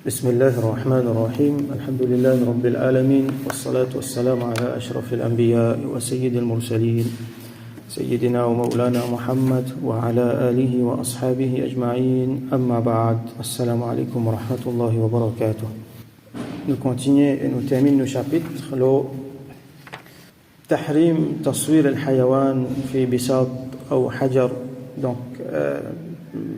بسم الله الرحمن الرحيم الحمد لله رب العالمين والصلاة والسلام على أشرف الأنبياء وسيد المرسلين سيدنا ومولانا محمد وعلى آله وأصحابه أجمعين أما بعد السلام عليكم ورحمة الله وبركاته. Nous continuons et nous terminons le chapitre le تحريم تصوير الحيوان في بساط أو حجر. Donc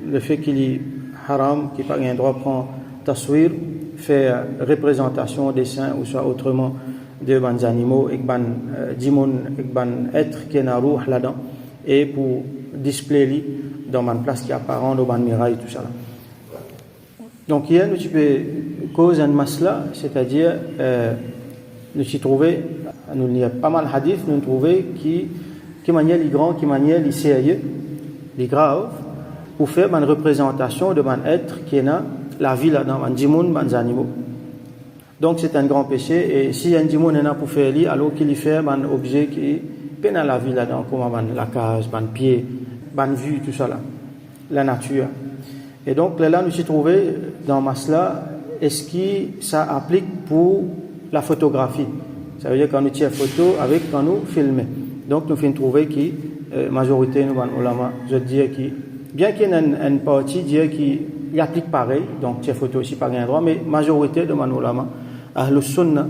le fait qu'il est haram, qu'il n'y a pas un droit de prendre taswir, faire représentation, dessin ou soit autrement de bons animaux et ban dimoun et ban être qui est na ruh là-dedans et pour displayer dans une place qui est apparente dans une muraille tout ça là. Donc hier nous tu peux cause un masla, c'est-à-dire nous y trouver nous il y a pas mal hadith nous trouver qui manière les grands qui manière les sérieux les graves pour faire une représentation de un être qui est là la vie là-dedans, un djimoun, un animaux. Donc c'est un grand péché. Et si un djimoun est là pour faire lui, alors qu'il y fait un objet qui peine à la vie là-dedans, comme la cage, un pied, une vue, tout ça là, la nature. Et donc là, nous sommes trouvés dans Masla, est-ce que ça applique pour la photographie? Ça veut dire quand nous tirons photo avec quand nous filmons. Donc nous faisons trouver que majorité nous ulama, je dis que bien qu'il y ait une partie dire qui il applique pareil, donc ces photos aussi pas un droit, mais majorité de manolama, Ahlus Sunnah,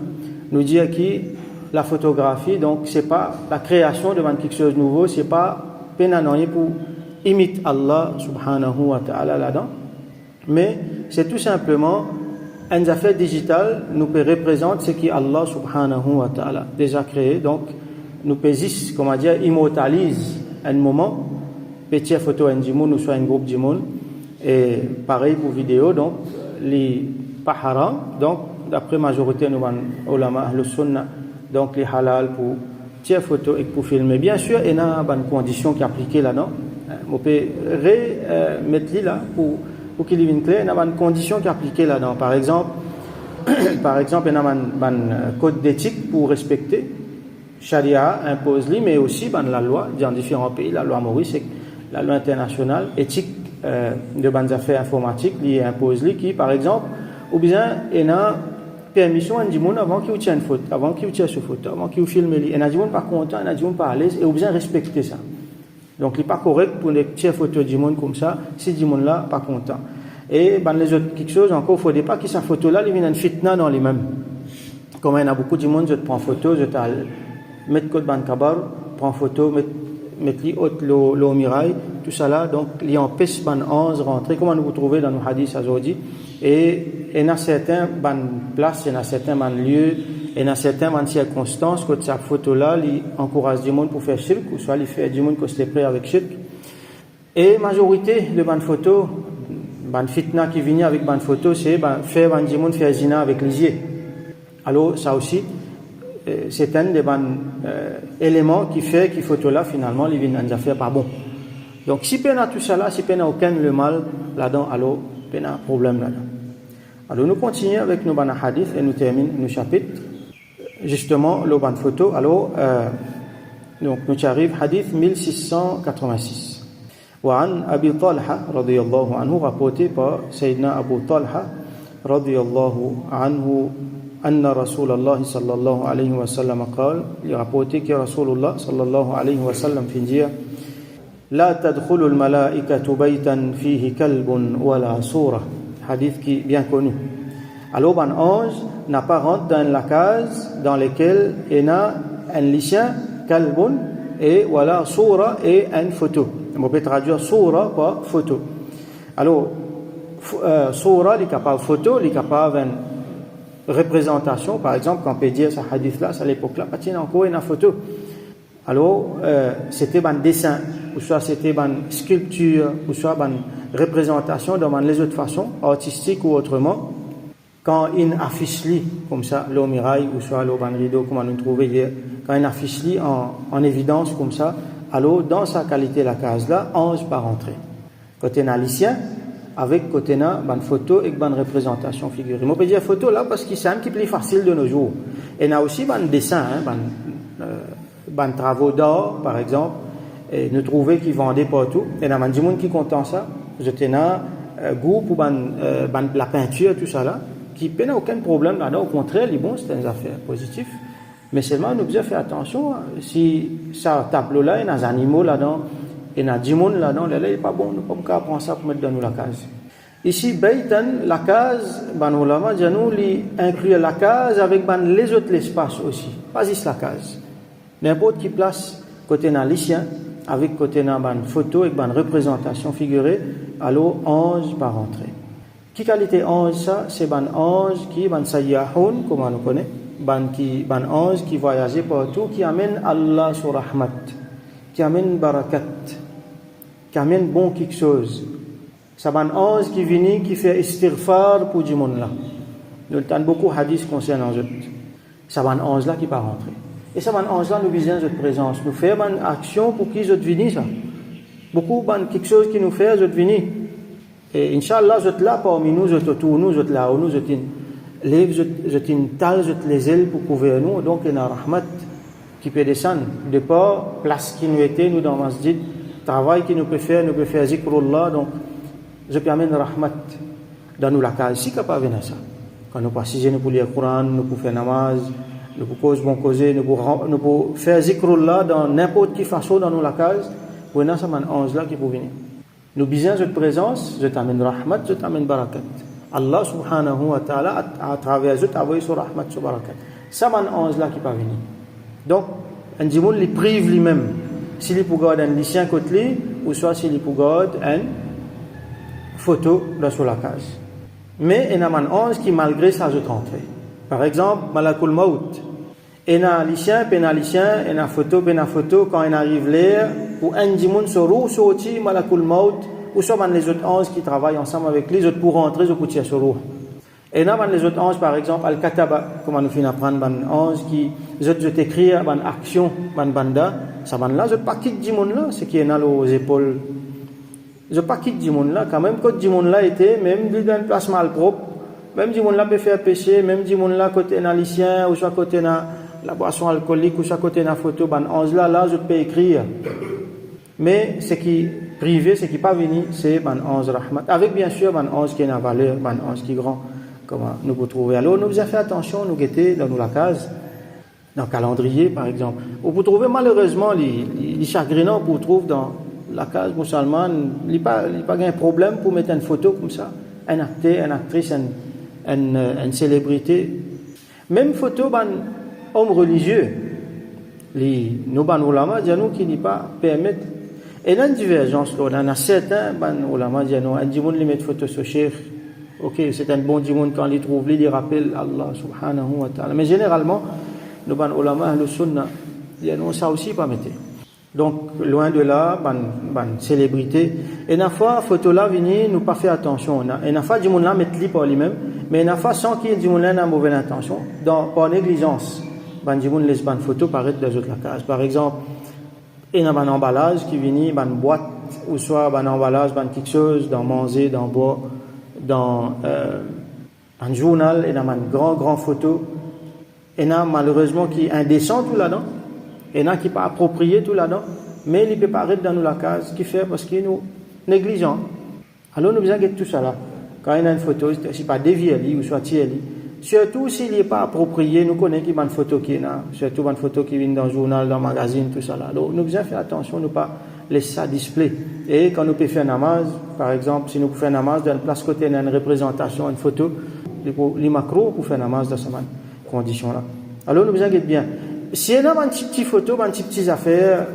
nous dit que la photographie, donc c'est pas la création de quelque chose de nouveau, c'est pas pénanoyer pour imiter Allah subhanahu wa ta'ala là-dedans, mais c'est tout simplement un affaire digital nous peut représenter ce qui Allah subhanahu wa ta'ala déjà créé, donc nous peut comment dire, immortalise un moment, petite photo un djimoun ou soit un groupe djimoun. Et pareil pour vidéo, donc les pas haram, donc d'après majorité nous ulama ahlus sunnah, donc les halal pour tirer photo et pour filmer. Bien sûr, il y a une condition qui est appliquée là-dedans. On peut mettre là pour qu'il y ait une clé. Il y a une condition qui est appliquée là-dedans. Par exemple, il y a un code d'éthique pour respecter. Sharia impose lui, mais aussi la loi dans différents pays, la loi Maurice, la loi internationale éthique. De bonnes affaires informatiques qui impose qui par exemple ou bien il y a permission à dimoun avant qu'il tient une photo avant qu'il tient ce photo avant qu'il filme il y a dimoun pas content il y a dimoun pas à l'aise et ou bien respecter ça donc il n'est pas correct pour les petites photos dimoun comme ça si dimoun là pas content et les autres quelque chose encore il faudrait pas que sa photo là il vienne une fitna dans les mêmes comme il y a beaucoup de dimoun je te prends photo je t'al mettre code ban kabar prends photo mettre li haute l'eau miraille tout ça là donc il empêche ban 11 rentrer comme nous vous trouvez dans nos hadiths aujourd'hui et il y a certains ban places il y a certains ban lieux il y a certains ban circonstances que cette photo là il encourage du monde pour faire shirk ou soit il fait du monde qui se prêt avec shirk et majorité de ban photo ban fitna qui vient avec ban photo c'est faire ban du monde faire zina avec les yeux alors ça aussi c'est un des éléments qui fait que photo là finalement il vient des affaires pas bon. Donc si peine à tout ça là, si peine à aucun le mal là-dedans, alors peine à problème là-dedans. Alors nous continuons avec nos ban hadith et nous terminons nos chapitres. Justement le ban photo. Alors donc nous arrivons hadith 1686. وعن أبي طلحة رضي الله عنه rapporté par Sayyidina Abu Talha رضي الله عنه أن رسول الله صلى الله عليه وسلم قال rapporté que Rasulullah صلى الله عليه وسلم في dire لا تدخل الملائكة بيتا فيه كلب ولا صورة hadith qui est bien connu alors un ange n'a pas rentré dans la case dans laquelle il y a un chien kalbun et voilà soura et une photo on peut traduire soura par photo alors soura il est capable photo il est capable représentation par exemple quand on peut dire ce hadith là à l'époque là il y a encore une photo alors c'était un dessin ou soit c'était une sculpture ou soit une représentation dans les autres façons artistiques ou autrement quand une affiche li comme ça l'eau miraille ou soit l'eau ban rideau comme on nous trouvait hier quand une affiche li en évidence comme ça alors dans sa qualité la case là ange pas rentrer côté nalicien avec côté na ban photo et ban représentation figurée on peut dire photo là parce que c'est un petit peu plus facile de nos jours et il y a aussi ban dessin ban travaux d'art par exemple et nous trouver qui vendaient partout et il y a des gens qui content ça j'étais là goût pour la peinture, tout ça là, qui n'a aucun problème là-dedans. Au contraire, bon, c'est une affaire positive. Mais seulement, nous devons faire attention. Si ça tableau-là, il y a des animaux là-dedans, il y a des gens là-dedans, là, il n'est pas bon, nous ne pouvons pas prendre ça pour mettre dans nous la case. Ici, Baytan, la case, ban ulama, nous inclut la case avec les autres espaces aussi. Pas juste la case. N'importe qui place, côté dans l'isien, avec côté dans ban photo, avec ban représentation figurée, alors ange par entrée. Qui qualité ange ça? C'est ban ange qui, ban sayyahoun, comme on connaît, ban ange qui voyageait partout, qui amène Allah sur rahmat, qui amène barakat, qui amène bon quelque chose. C'est ban ange qui vient, qui fait istighfar pour du monde là. Nous avons beaucoup de hadiths concernant eux. C'est ban ange là qui va rentrer. Et ça ban ange là nous visons notre présence. Nous faisons une action pour qu'ils autres viennent ça. Beaucoup ban quelque chose qui nous fait autres viennent. Et Inch'Allah, vous êtes là parmi nous, vous êtes autour de nous, vous êtes là où nous, vous êtes une talle, vous êtes les ailes pour couvrir nous. Donc, il y a un rahmat qui peut descendre. De part, place qui nous était, nous dans le masjid, travail qui nous peut faire zikrullah. Donc, je peux amener un rahmat dans nous la case. Si capable de ça. Quand nous passons, nous pouvons lire le Coran, nous pouvons faire namaz, nous pouvons causer, nous pouvons faire zikrullah dans n'importe quelle façon dans nous la case. Pour nous, ça m'a un ange là qui peut venir. Nous bisons cette présence, je t'amène rahmat, je t'amène barakat. Allah subhanahu wa ta'ala à travers eux t'envoie sur rahmat, sur barakat. Ça m'a un ange là qui peut venir. Donc, un dimoun les prive lui-même. S'il est pour garder un lycéen côté, ou soit s'il est pour garder une photo là sur la case. Mais il y a un ange qui malgré ça je rentré. Par exemple, Malakul Maut. Il y a un lycéen, il y a une photo, quand il arrive l'air, ou un dimoun se roule sorti Malakul Maut, ou soit les autres anges qui travaillent ensemble avec les autres pour rentrer au côté sur roue. Et là, les autres anges, par exemple, Al-Kataba, comment nous finissons apprendre, les anges qui, les autres écrivent, les actions, les banda, ça va là, je pas quitte du monde là, c'est qui est là aux épaules. Je pas quitte du monde là, quand même, quand du monde là était, même dans une place mal propre, même du monde là peut faire péché, même du monde là côté dans l'isien, ou soit côté dans la boisson alcoolique, ou soit côté dans la photo, les anges là, je peux écrire. Mais ce qui privé, ce qui n'est pas venu, c'est les anges rahmat. Avec bien sûr les anges qui ont une valeur, les anges qui sont grands. Comment nous pouvons trouver. Alors, nous avons fait attention, nous guetter dans la case, dans le calendrier, par exemple. Vous pouvez trouver, malheureusement, les chagrinants, vous trouvez dans la case musulmane, il n'y a pas un problème pour mettre une photo comme ça. Un acteur, une actrice, une célébrité. Même photo, homme religieux. Nos ulama disent qui n'y pas permettre. Et là, une divergence, là, on a certains ulama disent non, un dimoun les met photo sur cheikh. Ok, c'est un bon dimoun quand il trouve, il rappelle Allah subhanahu wa ta'ala. Mais généralement, nos ulama, le sunnah, disent non, ça aussi pas mettre. Donc, loin de là, célébrité. Et une fois, photo là, venir, nous pas faire attention. Et une fois, dimoun là, mettre lui par lui-même. Mais une fois, sans qu'il y ait dimoun là, une mauvaise intention, par négligence. Dimoun laisse une photo paraître dans la case. Par exemple, il y a un emballage qui vient, une boîte, ou soit un emballage, quelque chose, dans manger, dans boire, dans un journal, il y a une grande photo. Il y a malheureusement qui est indécent tout là-dedans. Il y en a qui n'est pas approprié tout là-dedans. Mais il peut paraître dans nous la case, qui fait parce qu'il nous négligent. Alors nous besoin de tout ça là. Quand il y a une photo, c'est pas dévié ou soit tiré. Surtout s'il n'est pas approprié, nous connaissons qu'il y a une photo qui est là, surtout une photo qui vient dans le journal, dans le magazine, tout ça là. Alors, nous devons faire attention, ne pas laisser ça display. Et quand nous pouvons faire namaz, par exemple, si nous pouvons faire namaz, dans une place côté, il y a une représentation, une photo, les macros pour faire namaz dans cette condition là. Alors, nous devons être bien. Si il y a une petite photo, une petite affaire,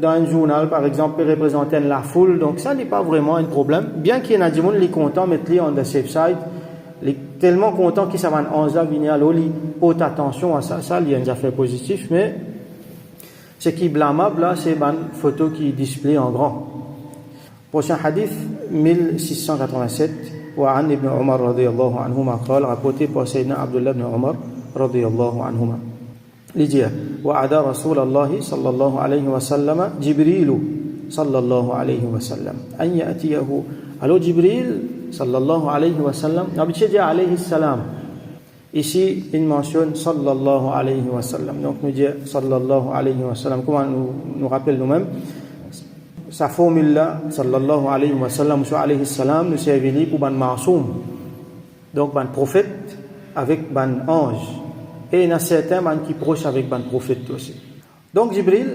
dans un journal, par exemple, peut représenter la foule, donc ça n'est pas vraiment un problème. Bien qu'il y ait des gens qui sont contents, mettre-les on the safe side. Il est tellement content qu'il s'avance en là, venir à l'eau, il porte attention à ça, il y a une affaire positive, mais ce qui est blâmable là, c'est une photo qui est display en grand. Prochain hadith, 1687, وعن ابن عمر رضي الله عنهما قال rapporté par Sayyidina Abdullah ibn Umar رضي الله عنهما لجيه وعد رسول الله صلى الله عليه وسلم جبريل صلى الله عليه وسلم أن يأتيه alors Jibril sallallahu alayhi wa sallam, d'habitude dit alayhi salam. Ici, il mentionne sallallahu alayhi wa sallam. Donc nous dit sallallahu alayhi wa sallam. Comment nous rappelle nous-mêmes sa formule là, sallallahu alayhi wa sallam, ou alayhi salam, nous servit pour ban masoum. Donc, ban prophète avec ban ange. Et il y a certains ban qui proches avec ban prophète aussi. Donc, Jibril,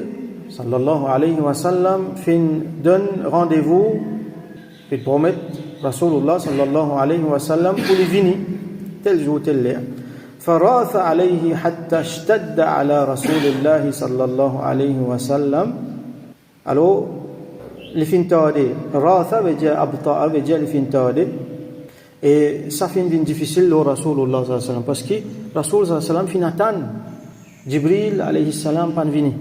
sallallahu alayhi wa sallam, donne rendez-vous, il promet, Rasulullah, sallallahu alayhi wa sallam, pour lui venir, tel jour, tel l'air. فراث عليه حتى اشتد على رسول الله صلى الله عليه وسلم. Alors, les fintade, ratha veut dire abta'a, veut dire les fintade. Et ça fait une difficile au Rasulullah sallallahu alayhi wa sallam, parce que Rasul sallallahu alayhi wa sallam finatan Jibril alayhi salam pas venu.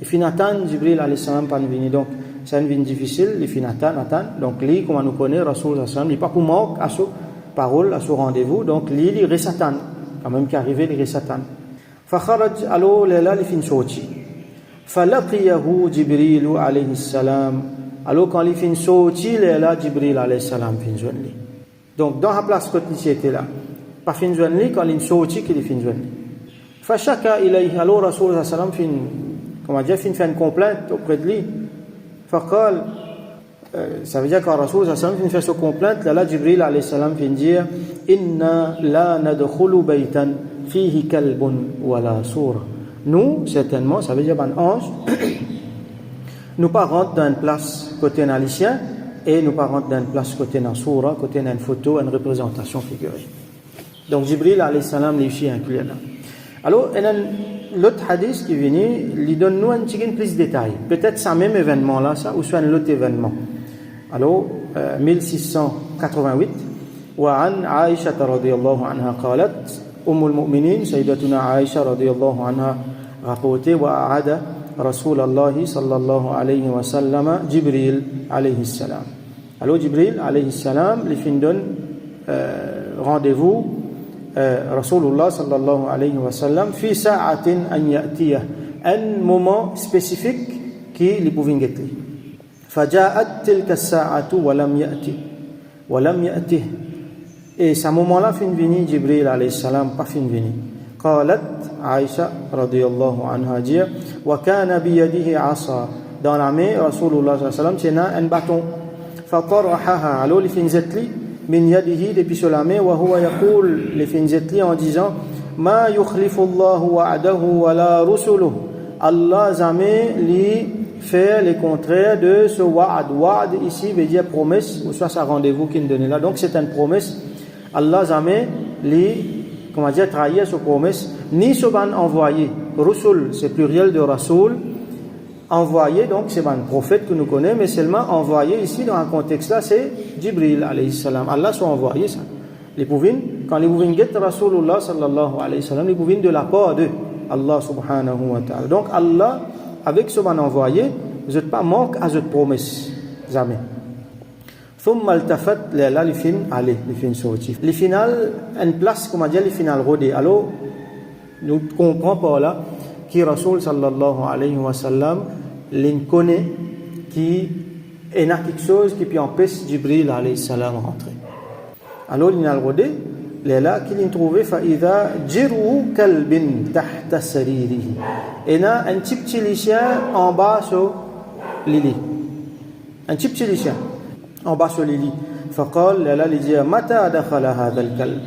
Et finatan Jibril alayhi salam pas venu. Donc, c'est une difficile, les finatan, donc lui, comme on nous connaît, Rasul sallallahu alayhi wa sallam, il n'est pas pour manque à ce parole, à ce rendez-vous, donc lui, il est satan. Quand même qui arrivait les Satan. فخرج allo lela li fin sorti. فلقيه جبريل عليه السلام. Alors quand il fin sorti lela Jibril alayhi salam fin joindre. Donc dans la place côté il était là. Pas fin joindre quand il sorti qu'il fin joindre. فشكى إليه alors Rasul sallallahu alayhi wa sallam fin comment dire fin fait une complainte auprès de lui. فقال ça veut dire quand Rasul sallallahu alayhi wa sallam fait sa complainte là Jibril alayhi salam fin dire inna la nadkhulu baytan fihi kalbun wala sura. Nous certainement ça veut dire un ange nous pas rentre dans une place côté un halicien et nous pas rentre dans une place côté un soura, côté une photo, une représentation figurée. Donc Jibril alayhi salam lui aussi inclus là. Alors l'autre hadith qui vient lui donne nous un petit plus de détails. Peut-être ça même événement là ça ou soit un autre événement. Alors 1688 وعن عائشة رضي الله عنها قالت أم المؤمنين سيدتنا عائشة رضي الله عنها rapporté وأعاد رسول الله صلى الله عليه وسلم جبريل عليه السلام. Alors Jibril عليه السلام lui fin donne rendez-vous Rasulullah صلى الله عليه وسلم في ساعة أن يأتيه un moment spécifique qui lui pouvait guetter. فجاءت تلك الساعة ولم يأته. Et ce moment-là fin venu Jibril alayhi salam pas fin venu. قالت عائشة رضي الله عنها dit وكان بيده عصا dans la main Rasulullah sallallahu alayhi wa sallam tient un bâton. فطرحها alors il fin zetli من يده depuis sur la main وهو يقول il fin zetli en disant ما يخلف الله وعده ولا رسله. Allah jamais lui faire les contraires de ce wa'ad. Wa'ad ici veut dire promesse, ou soit ça rendez-vous qu'il nous donne là. Donc c'est une promesse. Allah jamais lui, comment dire, trahir cette promesse, ni ce ban envoyé. Rusul, c'est pluriel de Rasul. Envoyé, donc c'est un prophète que nous connaissons, mais seulement envoyé ici dans un contexte là, c'est Jibril alayhi salam. Allah soit envoyé ça. Les pouvines, quand les pouvines guettent Rasulullah sallallahu alayhi wa sallam, les pouvines de la part de Allah subhanahu wa ta'ala. Donc Allah, avec ce ban envoyé, vous n'êtes pas manque à cette promesse. Jamais. ثم التفت là les fins allez les fins sortis les finales une place comment dire les finales rodées. Alors nous comprenons par là qui Rasul sallallahu alayhi wa sallam l'inconnaît qui est quelque chose qui peut empêcher Jibril alayhi salam rentrer. Alors il a rodé là qu'il trouvé فإذا جرو كلب تحت سريره. Et là un petit chien en bas sur le lit. Un petit chien en bas sur le lit. فقال là il dit متى دخل هذا الكلب.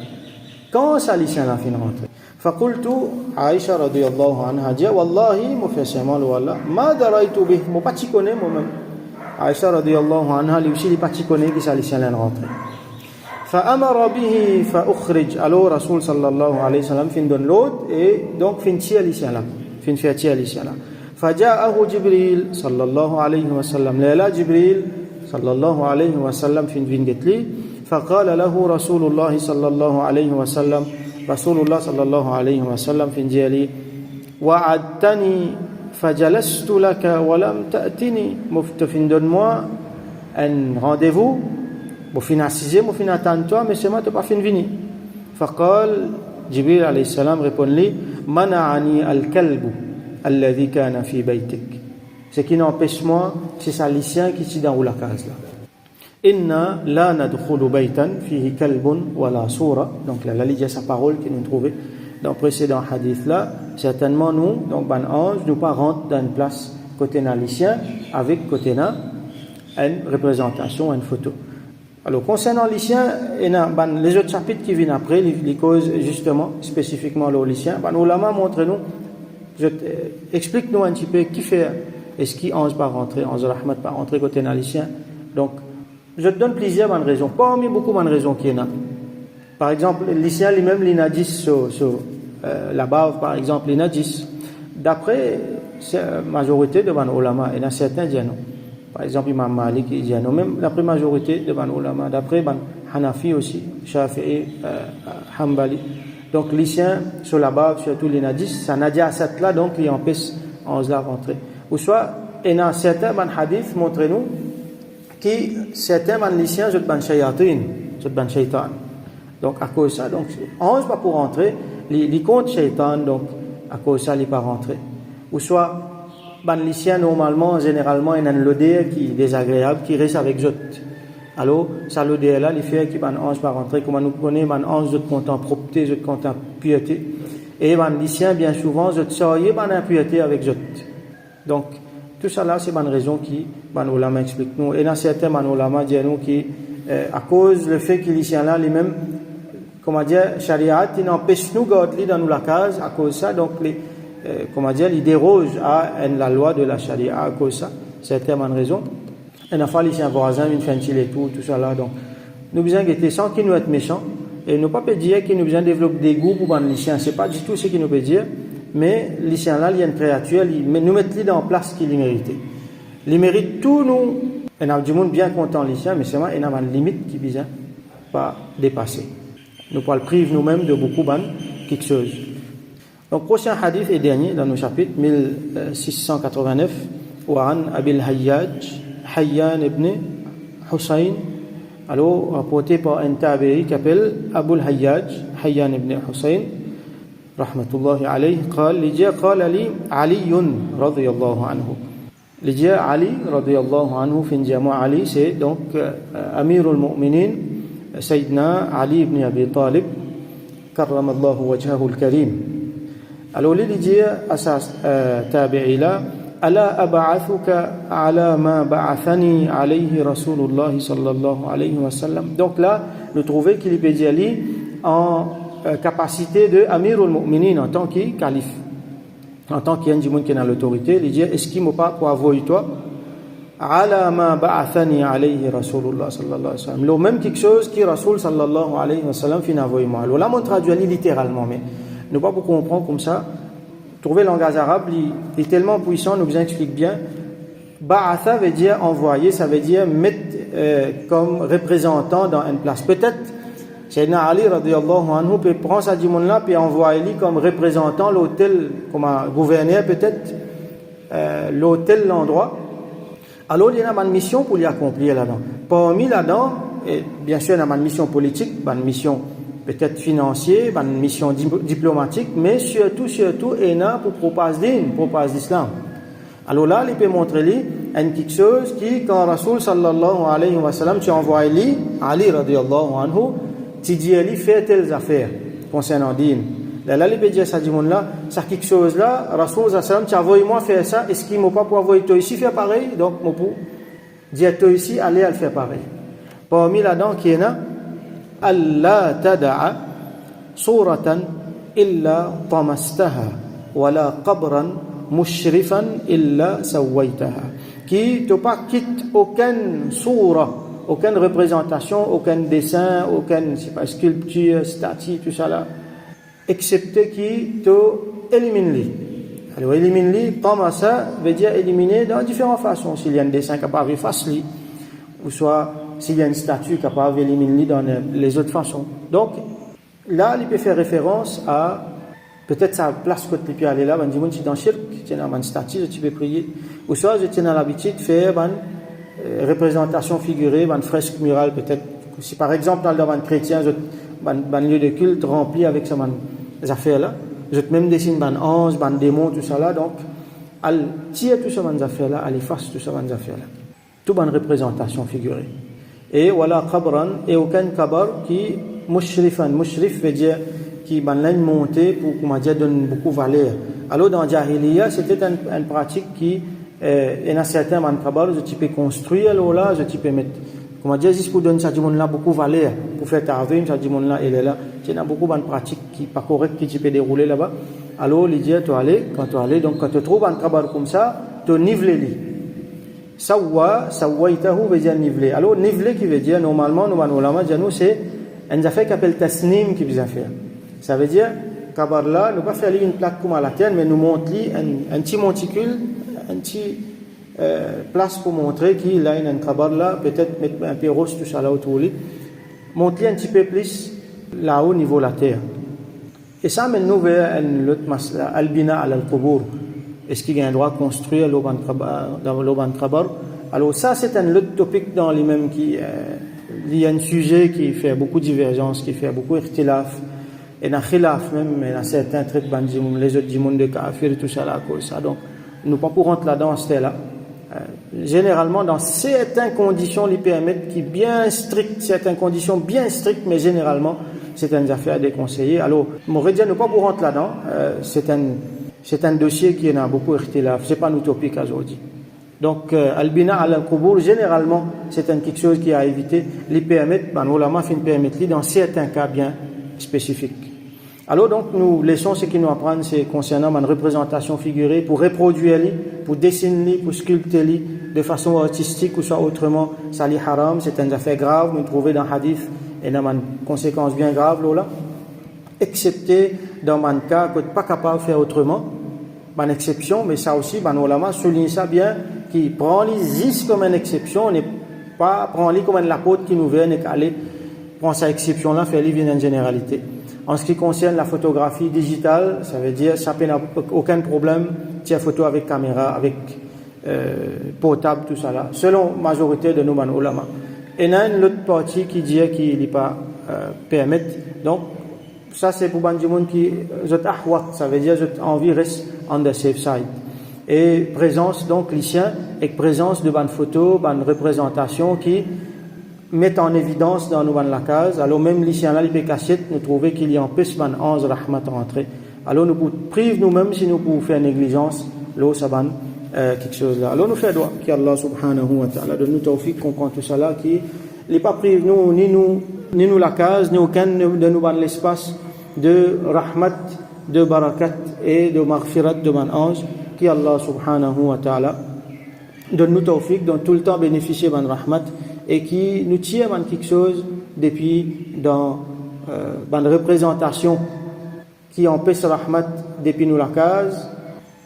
Quand ça le chien a fini rentrer. فقلت عائشة رضي الله عنها dit والله مفسما والله ما دريت به moi pas connais moi-même. Aïcha radiyallahu anha lui aussi il pas connais que ça le chien est rentré. فأمر به فأخرج. Alors Rasul sallallahu alayhi wa sallam fin donne l'autre et donc fin tirer le chien là. Fin faire tirer le chien là. فجاءه جبريل صلى الله عليه وسلم. là Jibril صلى الله عليه وسلم fin قتلي. فقال له رسول الله صلى الله عليه وسلم. رسول الله صلى الله عليه وسلم fin جالي وعدتني فجلست لك ولم تأتني. fin donne-moi un rendez-vous. Bon fin assiser, bon fin attendre toi, mais c'est moi tu pas fin venir. فقال جبريل عليه السلام répond lui منعني الكلب الذي كان في بيتك. Ce qui n'empêche moi, c'est ça les chiens qui sont dans la case là. Inna la nadkhulu baytan fihi kalbun wala sura. Donc là, il y a sa parole qui nous trouvait dans le précédent hadith là. Certainement nous, donc ban ange, nous pas rentre dans une place côté na les chiens avec côté na une représentation, une photo. Alors, concernant les lycéens, les autres chapitres qui viennent après, les causes justement, spécifiquement aux lycéens, nous l'avons montré nous, explique-nous un petit peu qui fait, est-ce qui 11 par rentrer, 11 rahmat par rentrer côté d'un lycéen. Donc, je te donne plusieurs bonnes raisons, parmi beaucoup de raisons qu'il y en a. Par exemple, les lycéens lui-même, les nadis sur la bave, par exemple, les nadis. D'après la majorité de nos ulama, il y en a certains qui disent non. Par exemple, Imam Malik, il dit non. Même la majorité de nos ulama, d'après Hanafi aussi, Shafi'i, Hanbali. Donc, lycéens sur la bave, surtout les nadis, ça n'a dit à cette là, donc, ils empêchent en la rentrée. Ou soit, il y a certains hadiths, montrez-nous, qui certains lycéens, sont des shayatin, sont des shaitan. Donc, à cause de ça, donc, 11 pas pour rentrer, les comptes shaitan, donc, à cause de ça, ils ne pas rentrer. Ou soit, les lycéens, normalement, généralement, il y a une l'odeur qui est désagréable, qui reste avec eux. Alors, ça l'odeur là, les fait qui ban 11 pas rentrer, comme nous connaissons, ban 11 de content propreté, de content pureté. Et les lycéens, bien souvent, je soyez ban impureté avec eux. Donc, tout ça là, c'est une raison qui, ban ulama explique nous. Et dans certains ban ulama disent nous qui, à cause le fait que les lycéens là, les mêmes, comment dire, Shariat, ils n'empêchent nous garder dans la case à cause de ça, donc comment dire, ils dérogent à la loi de la Sharia à cause de ça, c'est tellement de raison. Et n'a pas lycéens voisins, une fentile et tout ça là, donc nous besoin d'être sans qu'ils nous être méchants, et nous pas peut dire qu'ils nous besoin développer des goûts pour les lycéens, c'est pas du tout ce qu'ils nous peut dire, mais les lycéens là, il y a une créature, nous mettons dans place qu'ils méritent. Ils méritent tout nous, et nous avons du monde bien content les lycéens, mais c'est vrai, il y a une limite qui besoin pas dépasser. Nous pouvons le priver nous-mêmes de beaucoup de quelque chose. Donc, prochain hadith et dernier dans nos chapitres 1689, Wa'an Abil Hayyaj, Hayyan ibn Hussein, alors rapporté par un tabi'i qui s'appelle Abul Hayyaj, Hayyan ibn Hussein, rahmatullahi alayhi, قال لي علي رضي الله عنه. Il dit Ali radiyallahu anhu, fin diamant Ali, c'est donc Amirul Mu'minin, Sayyidina Ali ibn Abi Talib, karramallahu wajhahu al-karim. Alors, il dit à sa tabi'i là, Ala aba'athuka ala ma ba'athani alayhi Rasulullah sallallahu alayhi wa sallam. Donc là, nous trouvons qu'il peut dire Ali en capacité de Amirul Mu'minin en tant que calife. En tant qu'il y a un monde qui est dans l'autorité, il dit est-ce qu'il m'a pas quoi envoyer toi ala ma ba'athani alayhi Rasulullah sallallahu alayhi wa sallam. Le même quelque chose qui Rasul sallallahu alayhi wa sallam fin envoyé moi. Alors là, on traduit littéralement, mais nous pas pour comprendre comme ça. Trouver le langage arabe, il est tellement puissant, nous explique bien. Ba'atha veut dire envoyer, ça veut dire mettre comme représentant dans une place. Peut-être Sayyidina Ali radiyallahu anhu peut prendre ça du monde là puis envoyer lui comme représentant l'hôtel, comme un gouverneur peut-être, l'hôtel, l'endroit. Alors il y a une mission pour lui accomplir là-dedans. Parmi là-dedans, et bien sûr il y a une mission politique, une mission peut-être financière, une mission diplomatique, mais surtout il y a pour propager l'islam. Alors là, il peut montrer lui quelque chose qui, quand Rasul sallallahu alayhi wa sallam, tu envoies lui, Ali radiyallahu anhu, tu dis lui fait telles affaires concernant din. Là, il peut dire ça du monde là, c'est quelque chose là, Rasul sallallahu alayhi wa sallam, tu envoies moi faire ça, est-ce qu'il m'a pas pour envoyer toi ici faire pareil? Donc, moi pour dire toi ici, allez à le faire pareil. Parmi là-dedans, qui est là, Allah tada'a suratan illa tamastaha wala qabran mushrifan illa sawaitaha, qui ne pas quitte aucune soura, aucune représentation, aucun dessin, aucune sculpture, statue, tout ça là, excepté qui te élimine-les. Alors élimine-les, tamasa veut dire éliminer dans différentes façons. S'il y a un dessin capable, efface-les, ou soit s'il y a une statue capable, élimine-les dans les autres façons. Donc là, il peut faire référence à peut-être sa place que tu peux aller là, ben dis-moi si dans shirk, tu as une statue, tu peux prier. Ou soit tu as l'habitude de faire une représentation figurée, une fresque murale peut-être. Si par exemple dans le domaine chrétien, un lieu de culte rempli avec ces affaires-là, je te même dessine un ange, un démon, tout ça là, donc elle tire tout ça ces affaires-là, elle efface tout ça ces affaires-là. Tout une représentation figurée. Et voilà qabran, et aucun kabar qui mushrifan, mushrif veut dire qui l'a montée pour, comment dire, donne beaucoup de valeur. Alors dans Jahiliya, c'était une pratique qui et dans certains man kabar je type construire là je type mettre comment dire juste pour donner ça du monde là beaucoup valeur pour faire ta'zim ça du monde là il est là il y a beaucoup de pratiques qui pas correct qui type dérouler là-bas alors il dit tu aller quand tu aller donc quand tu trouves un kabar comme ça tu niveler lui sawaitahu veut dire niveler alors niveler qui veut dire normalement nous ulama nous c'est un affaire qui appelle tasnim qui veut faire ça veut dire kabar là nous pas faire une plaque comme à la terre mais nous montre un petit monticule un petit place pour montrer qu'il a un kabar là peut-être mettre un peu rose tout ça là autour lui monter un petit peu plus là au niveau de la terre et ça mène nous vers l'autre masla albina al qubur est-ce qu'il y a un droit à construire dans l'Oban Kabar alors ça c'est un autre topic dans les mêmes qui il y a un sujet qui fait beaucoup de divergences qui fait beaucoup d'irtilaf et dans khilaf même dans certains trucs les autres du monde de kafir tout ça là à cause ça donc nous pas pour rentrer là-dedans c'était là généralement dans certaines conditions les permettent qui bien strictes certaines conditions bien strictes mais généralement c'est une affaire déconseillée alors Mouredia nous pas pour rentrer là-dedans c'est un dossier qui en a beaucoup irtilaf c'est pas un utopique aujourd'hui donc albina al-qubur généralement c'est quelque chose qui a évité les permettre ulama fin permettre dans certains cas bien spécifiques alors donc nous laissons ce qui nous apprend c'est concernant une représentation figurée pour reproduire pour dessiner pour sculpter de façon artistique ou soit autrement ça li haram c'est une affaire grave nous trouver dans hadith et dans une conséquence bien grave là excepté dans un cas que pas capable de faire autrement une exception mais ça aussi ulama souligne ça bien qui prend les comme une exception n'est pas prend les comme une l'apôtre qui nous vient et aller prend sa exception là faire vient une généralité en ce qui concerne la photographie digitale ça veut dire ça n'a aucun problème tirer photo avec caméra avec portable tout ça là selon majorité de nos ulama et il y a une autre partie qui dit qu'il n'est pas permettre donc ça c'est pour les gens qui ont ahwat ça veut dire qu'ils ont envie de rester on the safe side et présence donc lycéen et présence de bonnes photos bonnes représentations qui mettent en évidence dans nos la case alors même lycéen là les cachettes nous trouver qu'il y a en plus ban 11 rahmat rentrer alors nous prive nous-mêmes si nous pouvons faire négligence l'eau ça ban quelque chose là alors nous fait doigt qu'Allah subhanahu wa ta'ala donne nous tawfiq comprend tout ça là qui n'est pas prive nous ni nous la case ni aucun de nous ban l'espace de rahmat de barakat et de maghfirat de ban ange qui Allah subhanahu wa ta'ala donne nous tawfiq dans tout le temps bénéficier ban rahmat et qui nous tire dans quelque chose depuis dans une représentation qui empêche rahmat depuis nous la case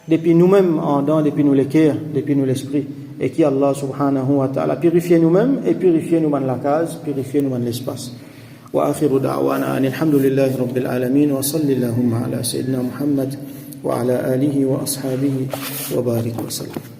depuis nous-mêmes en dedans depuis nous les cœurs depuis nous l'esprit et qui Allah subhanahu wa ta'ala purifier nous-mêmes et purifier nous dans la case purifier nous dans l'espace wa akhiru da'wana alhamdulillahi rabbil alamin wa sallallahu ala sayyidina Muhammad wa ala alihi wa ashabihi wa barik wa sallam